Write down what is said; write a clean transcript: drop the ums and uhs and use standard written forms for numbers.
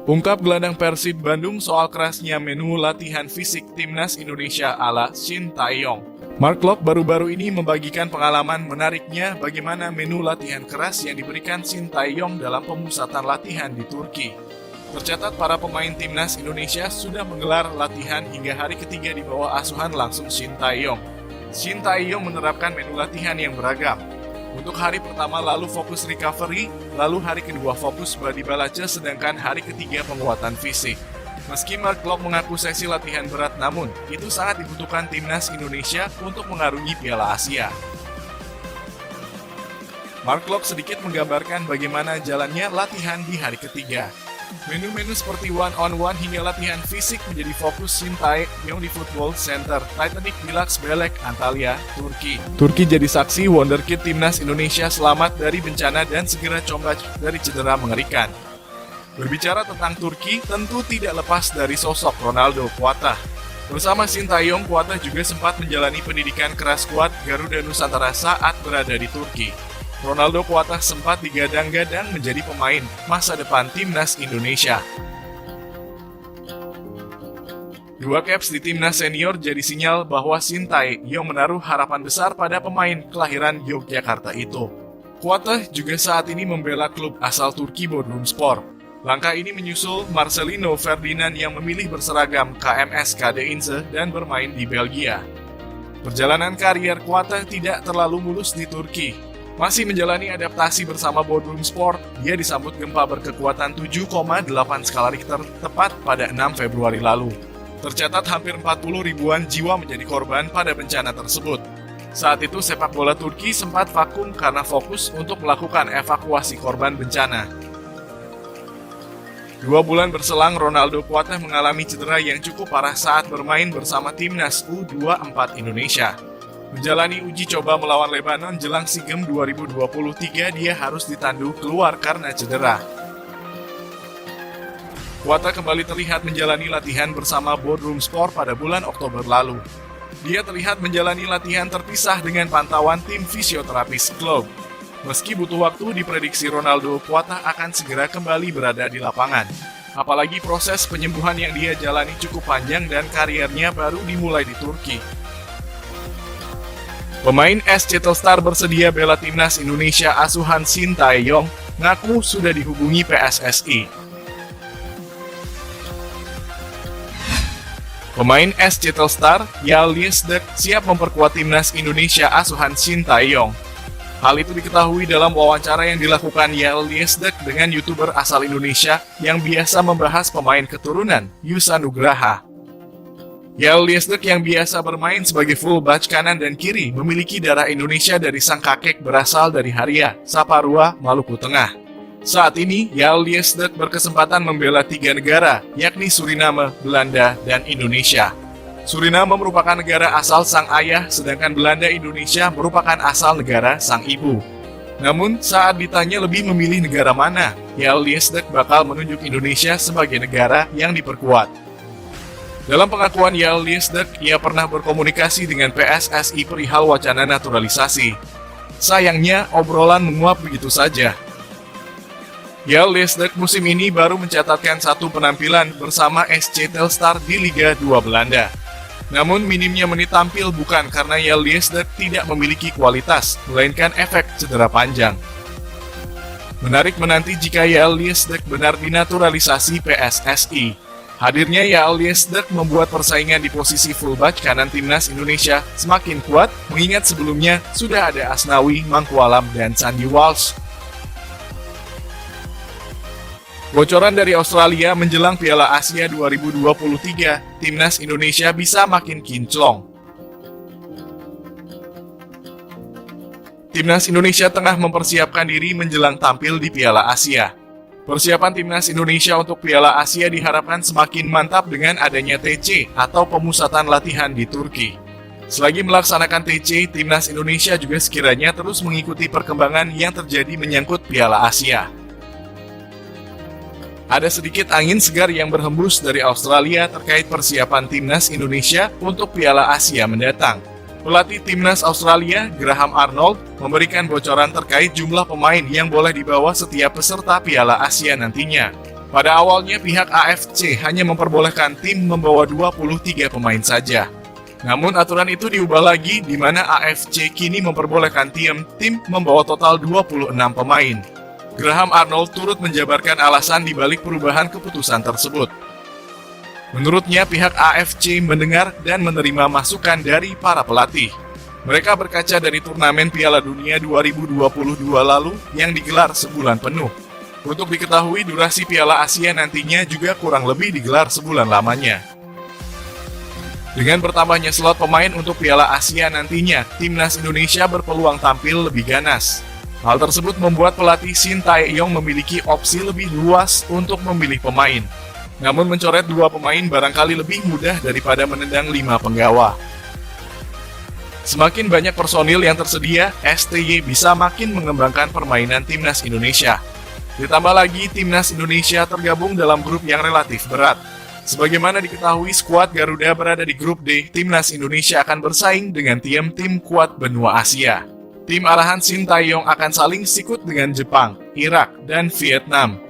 Ungkap gelandang Persib Bandung soal kerasnya menu latihan fisik timnas Indonesia ala Shin Tae-yong. Mark Locke baru-baru ini membagikan pengalaman menariknya bagaimana menu latihan keras yang diberikan Shin Tae-yong dalam pemusatan latihan di Turki. Tercatat para pemain timnas Indonesia sudah menggelar latihan hingga hari ketiga di bawah asuhan langsung Shin Tae-yong. Shin Tae-yong menerapkan menu latihan yang beragam. Untuk hari pertama lalu fokus recovery, lalu hari kedua fokus body balance, sedangkan hari ketiga penguatan fisik. Meski Mark Locke mengaku sesi latihan berat, namun itu sangat dibutuhkan timnas Indonesia untuk mengarungi Piala Asia. Mark Locke sedikit menggambarkan bagaimana jalannya latihan di hari ketiga. Menu-menu seperti one-on-one hingga latihan fisik menjadi fokus Shin Tae-yong di Football Center Titanic Village Belek, Antalya, Turki. Turki jadi saksi wonderkid timnas Indonesia selamat dari bencana dan segera comeback dari cedera mengerikan. Berbicara tentang Turki, tentu tidak lepas dari sosok Ronaldo Quattah. Bersama Shin Tae-yong, Quattah juga sempat menjalani pendidikan keras skuad Garuda Nusantara saat berada di Turki. Ronaldo Quattah sempat digadang-gadang menjadi pemain masa depan timnas Indonesia. Dua caps di timnas senior jadi sinyal bahwa Shin Tae-yong menaruh harapan besar pada pemain kelahiran Yogyakarta itu. Quattah juga saat ini membela klub asal Turki Bodrumspor. Langkah ini menyusul Marcelino Ferdinand yang memilih berseragam KMS Kadeinze dan bermain di Belgia. Perjalanan karier Quattah tidak terlalu mulus di Turki. Masih menjalani adaptasi bersama Bodrumspor, dia disambut gempa berkekuatan 7,8 skala Richter tepat pada 6 Februari lalu. Tercatat hampir 40 ribuan jiwa menjadi korban pada bencana tersebut. Saat itu sepak bola Turki sempat vakum karena fokus untuk melakukan evakuasi korban bencana. 2 bulan berselang, Ronaldo Quattah mengalami cedera yang cukup parah saat bermain bersama timnas U24 Indonesia. Menjalani uji coba melawan Lebanon jelang SEA Games 2023, dia harus ditandu keluar karena cedera. Quattah kembali terlihat menjalani latihan bersama Bodrumspor pada bulan Oktober lalu. Dia terlihat menjalani latihan terpisah dengan pantauan tim fisioterapis klub. Meski butuh waktu, diprediksi Ronaldo Quattah akan segera kembali berada di lapangan. Apalagi proses penyembuhan yang dia jalani cukup panjang dan karirnya baru dimulai di Turki. Pemain SC Telstar bersedia bela timnas Indonesia asuhan Shin Tae-yong ngaku sudah dihubungi PSSI. Pemain SC Telstar, Yal Liesdek, siap memperkuat timnas Indonesia asuhan Shin Tae-yong. Hal itu diketahui dalam wawancara yang dilakukan Yal Liesdek dengan YouTuber asal Indonesia yang biasa membahas pemain keturunan Yusa Nugraha. Yal Liesdek yang biasa bermain sebagai fullback kanan dan kiri memiliki darah Indonesia dari sang kakek berasal dari Haria, Saparua, Maluku Tengah. Saat ini, Yal Liesdek berkesempatan membela 3 negara, yakni Suriname, Belanda, dan Indonesia. Suriname merupakan negara asal sang ayah, sedangkan Belanda Indonesia merupakan asal negara sang ibu. Namun, saat ditanya lebih memilih negara mana, Yal Liesdek bakal menunjuk Indonesia sebagai negara yang diperkuat. Dalam pengakuan Yal Liesdek, ia pernah berkomunikasi dengan PSSI perihal wacana naturalisasi. Sayangnya, obrolan menguap begitu saja. Yal Liesdek musim ini baru mencatatkan 1 penampilan bersama SC Telstar di Liga 2 Belanda. Namun minimnya menit tampil bukan karena Yal Liesdek tidak memiliki kualitas, melainkan efek cedera panjang. Menarik menanti jika Yal Liesdek benar dinaturalisasi PSSI. Hadirnya Yal Liesdek membuat persaingan di posisi fullback kanan timnas Indonesia semakin kuat, mengingat sebelumnya sudah ada Asnawi, Mangkualam, dan Sandy Walsh. Bocoran dari Australia menjelang Piala Asia 2023, timnas Indonesia bisa makin kinclong. Timnas Indonesia tengah mempersiapkan diri menjelang tampil di Piala Asia. Persiapan timnas Indonesia untuk Piala Asia diharapkan semakin mantap dengan adanya TC atau pemusatan latihan di Turki. Selagi melaksanakan TC, timnas Indonesia juga sekiranya terus mengikuti perkembangan yang terjadi menyangkut Piala Asia. Ada sedikit angin segar yang berhembus dari Australia terkait persiapan timnas Indonesia untuk Piala Asia mendatang. Pelatih timnas Australia, Graham Arnold, memberikan bocoran terkait jumlah pemain yang boleh dibawa setiap peserta Piala Asia nantinya. Pada awalnya pihak AFC hanya memperbolehkan tim membawa 23 pemain saja. Namun aturan itu diubah lagi di mana AFC kini memperbolehkan tim membawa total 26 pemain. Graham Arnold turut menjabarkan alasan di balik perubahan keputusan tersebut. Menurutnya pihak AFC mendengar dan menerima masukan dari para pelatih. Mereka berkaca dari turnamen Piala Dunia 2022 lalu yang digelar sebulan penuh. Untuk diketahui, durasi Piala Asia nantinya juga kurang lebih digelar sebulan lamanya. Dengan bertambahnya slot pemain untuk Piala Asia nantinya, timnas Indonesia berpeluang tampil lebih ganas. Hal tersebut membuat pelatih Shin Tae-yong memiliki opsi lebih luas untuk memilih pemain. Namun mencoret 2 pemain barangkali lebih mudah daripada menendang 5 penggawa. Semakin banyak personil yang tersedia, STY bisa makin mengembangkan permainan timnas Indonesia. Ditambah lagi, timnas Indonesia tergabung dalam grup yang relatif berat. Sebagaimana diketahui, skuad Garuda berada di grup D, timnas Indonesia akan bersaing dengan tim-tim kuat benua Asia. Tim arahan Shin Tae-yong akan saling sikut dengan Jepang, Irak, dan Vietnam.